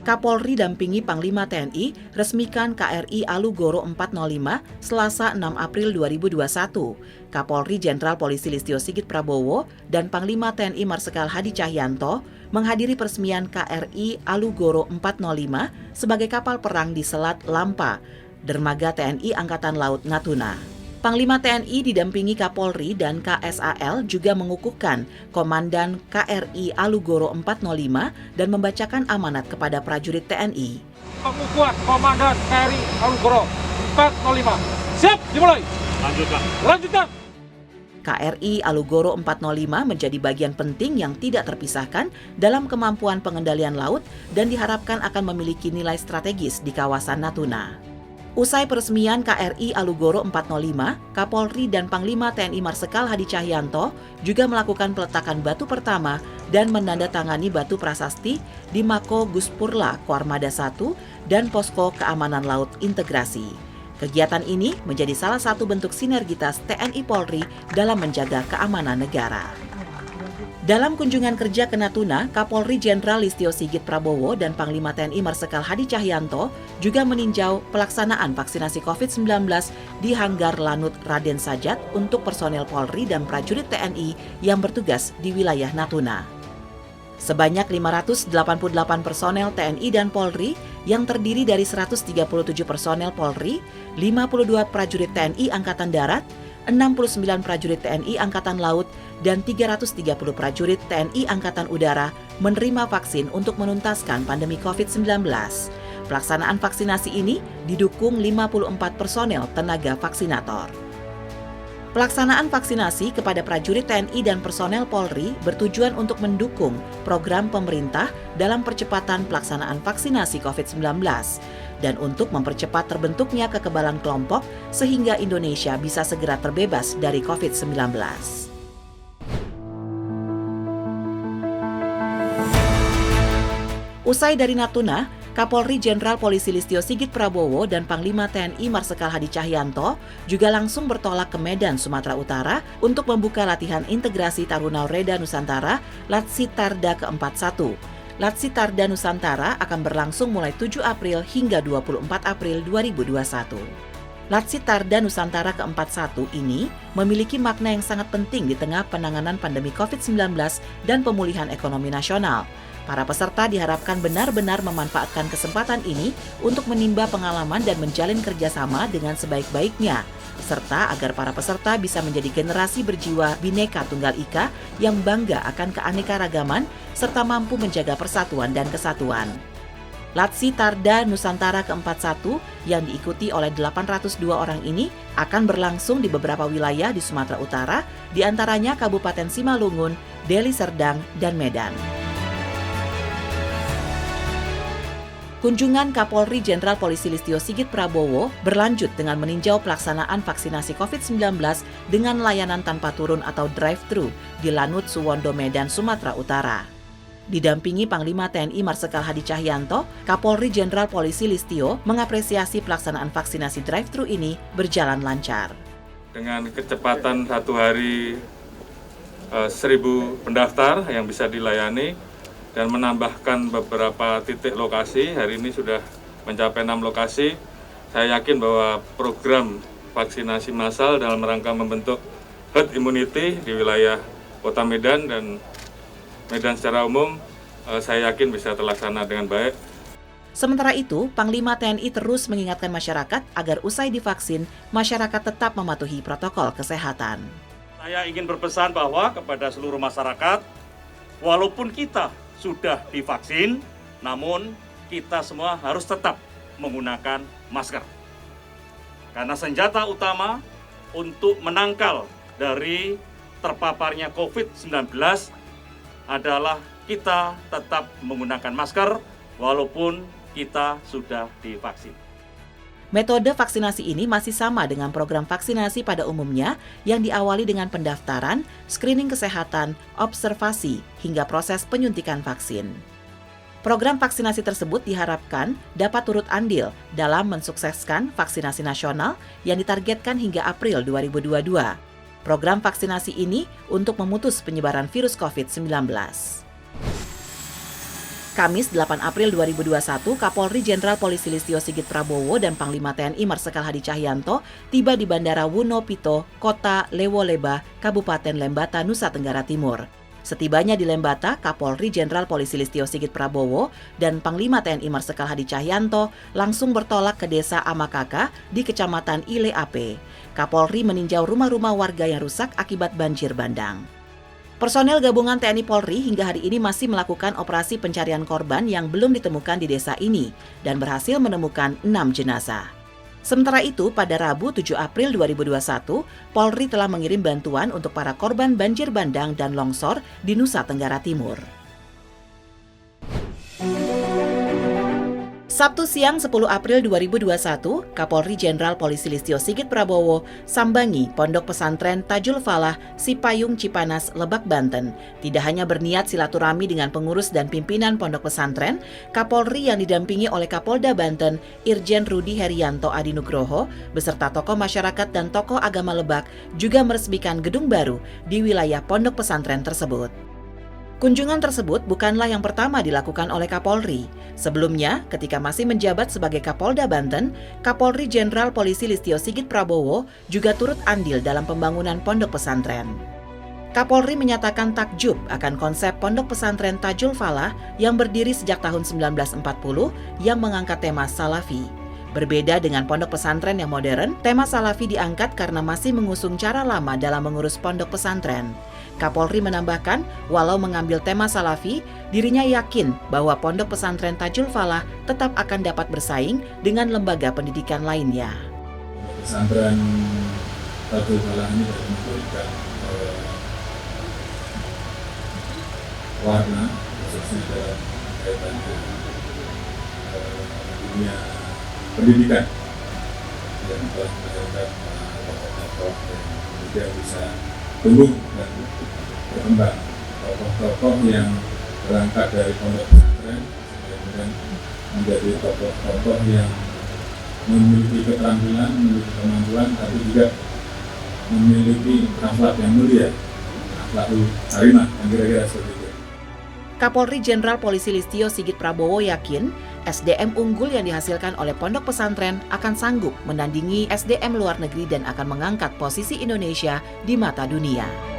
Kapolri dampingi Panglima TNI resmikan KRI Alugoro 405 Selasa 6 April 2021. Kapolri Jenderal Polisi Listio Sigit Prabowo dan Panglima TNI Marsikal Hadi Cahyanto menghadiri peresmian KRI Alugoro 405 sebagai kapal perang di Selat Lampa, dermaga TNI Angkatan Laut Natuna. Panglima TNI didampingi Kapolri dan KSAL juga mengukuhkan Komandan KRI Alugoro 405 dan membacakan amanat kepada prajurit TNI. Pengukuhan Komandan KRI Alugoro 405. Siap, dimulai. Lanjutkan. KRI Alugoro 405 menjadi bagian penting yang tidak terpisahkan dalam kemampuan pengendalian laut dan diharapkan akan memiliki nilai strategis di kawasan Natuna. Usai peresmian KRI Alugoro 405, Kapolri dan Panglima TNI Marsikal Hadi Cahyanto juga melakukan peletakan batu pertama dan menandatangani batu prasasti di Mako Guspurla Koarmada 1 dan Posko Keamanan Laut Integrasi. Kegiatan ini menjadi salah satu bentuk sinergitas TNI Polri dalam menjaga keamanan negara. Dalam kunjungan kerja ke Natuna, Kapolri Jenderal Listio Sigit Prabowo dan Panglima TNI Marsikal Hadi Cahyanto juga meninjau pelaksanaan vaksinasi COVID-19 di Hanggar Lanut Raden Sajat untuk personel Polri dan prajurit TNI yang bertugas di wilayah Natuna. Sebanyak 588 personel TNI dan Polri yang terdiri dari 137 personel Polri, 52 prajurit TNI Angkatan Darat, 69 prajurit TNI Angkatan Laut, dan 330 prajurit TNI Angkatan Udara menerima vaksin untuk menuntaskan pandemi COVID-19. Pelaksanaan vaksinasi ini didukung 54 personel tenaga vaksinator. Pelaksanaan vaksinasi kepada prajurit TNI dan personel Polri bertujuan untuk mendukung program pemerintah dalam percepatan pelaksanaan vaksinasi COVID-19 dan untuk mempercepat terbentuknya kekebalan kelompok sehingga Indonesia bisa segera terbebas dari COVID-19. Usai dari Natuna, Kapolri Jenderal Polisi Listio Sigit Prabowo dan Panglima TNI Marsikal Hadi Cahyanto juga langsung bertolak ke Medan, Sumatera Utara untuk membuka latihan integrasi Taruna Reda Nusantara Latsitarda ke-41. Latsitarda Nusantara akan berlangsung mulai 7 April hingga 24 April 2021. Latsitarda Nusantara ke-41 ini memiliki makna yang sangat penting di tengah penanganan pandemi COVID-19 dan pemulihan ekonomi nasional. Para peserta diharapkan benar-benar memanfaatkan kesempatan ini untuk menimba pengalaman dan menjalin kerjasama dengan sebaik-baiknya, serta agar para peserta bisa menjadi generasi berjiwa Bhinneka Tunggal Ika yang bangga akan keanekaragaman serta mampu menjaga persatuan dan kesatuan. Latsitarda Nusantara ke-41 yang diikuti oleh 802 orang ini akan berlangsung di beberapa wilayah di Sumatera Utara, di antaranya Kabupaten Simalungun, Deli Serdang, dan Medan. Kunjungan Kapolri Jenderal Polisi Listio Sigit Prabowo berlanjut dengan meninjau pelaksanaan vaksinasi COVID-19 dengan layanan tanpa turun atau drive-thru di Lanut Suwondo, Medan, Sumatera Utara. Didampingi Panglima TNI Marsikal Hadi Cahyanto, Kapolri Jenderal Polisi Listio mengapresiasi pelaksanaan vaksinasi drive-thru ini berjalan lancar. Dengan kecepatan satu hari 1.000 pendaftar yang bisa dilayani, dan menambahkan beberapa titik lokasi. Hari ini sudah mencapai 6 lokasi. Saya yakin bahwa program vaksinasi massal dalam rangka membentuk herd immunity di wilayah Kota Medan dan Medan secara umum, saya yakin bisa terlaksana dengan baik. Sementara itu, Panglima TNI terus mengingatkan masyarakat agar usai divaksin, masyarakat tetap mematuhi protokol kesehatan. Saya ingin berpesan bahwa kepada seluruh masyarakat, walaupun kita sudah divaksin, namun kita semua harus tetap menggunakan masker. Karena senjata utama untuk menangkal dari terpaparnya COVID-19 adalah kita tetap menggunakan masker walaupun kita sudah divaksin. Metode vaksinasi ini masih sama dengan program vaksinasi pada umumnya yang diawali dengan pendaftaran, screening kesehatan, observasi, hingga proses penyuntikan vaksin. Program vaksinasi tersebut diharapkan dapat turut andil dalam mensukseskan vaksinasi nasional yang ditargetkan hingga April 2022. Program vaksinasi ini untuk memutus penyebaran virus COVID-19. Kamis 8 April 2021, Kapolri Jenderal Polisi Listio Sigit Prabowo dan Panglima TNI Marsikal Hadi Cahyanto tiba di Bandara Wuno Pito, Kota Lewoleba, Kabupaten Lembata, Nusa Tenggara Timur. Setibanya di Lembata, Kapolri Jenderal Polisi Listio Sigit Prabowo dan Panglima TNI Marsikal Hadi Cahyanto langsung bertolak ke Desa Amakaka di Kecamatan Ile Ape. Kapolri meninjau rumah-rumah warga yang rusak akibat banjir bandang. Personel gabungan TNI Polri hingga hari ini masih melakukan operasi pencarian korban yang belum ditemukan di desa ini dan berhasil menemukan 6 jenazah. Sementara itu, pada Rabu 7 April 2021, Polri telah mengirim bantuan untuk para korban banjir bandang dan longsor di Nusa Tenggara Timur. Sabtu siang 10 April 2021, Kapolri Jenderal Polisi Listio Sigit Prabowo sambangi Pondok Pesantren Tajul Falah, Sipayung Cipanas, Lebak, Banten. Tidak hanya berniat silaturahmi dengan pengurus dan pimpinan pondok pesantren, Kapolri yang didampingi oleh Kapolda Banten, Irjen Rudi Herianto Adi Nugroho, beserta tokoh masyarakat dan tokoh agama Lebak juga meresmikan gedung baru di wilayah pondok pesantren tersebut. Kunjungan tersebut bukanlah yang pertama dilakukan oleh Kapolri. Sebelumnya, ketika masih menjabat sebagai Kapolda Banten, Kapolri Jenderal Polisi Listio Sigit Prabowo juga turut andil dalam pembangunan pondok pesantren. Kapolri menyatakan takjub akan konsep pondok pesantren Tajul Falah yang berdiri sejak tahun 1940 yang mengangkat tema Salafi. Berbeda dengan pondok pesantren yang modern, tema Salafi diangkat karena masih mengusung cara lama dalam mengurus pondok pesantren. Kapolri menambahkan, walau mengambil tema Salafi, dirinya yakin bahwa pondok pesantren Tajul Falah tetap akan dapat bersaing dengan lembaga pendidikan lainnya. Pesantren Tajul Falah ini dapat memberikan warna, khususnya dalam kaitan dunia pendidikan yang telah melahirkan tokoh-tokoh yang kemudian bisa tumbuh dan berkembang, tokoh-tokoh yang berangkat dari pondok pesantren kemudian menjadi tokoh-tokoh yang memiliki keterampilan, memiliki kemampuan, tapi juga memiliki akhlak yang mulia, akhlakul karimah, yang kira-kira seperti itu. Kapolri Jenderal Polisi Listio Sigit Prabowo yakin SDM unggul yang dihasilkan oleh pondok pesantren akan sanggup menandingi SDM luar negeri dan akan mengangkat posisi Indonesia di mata dunia.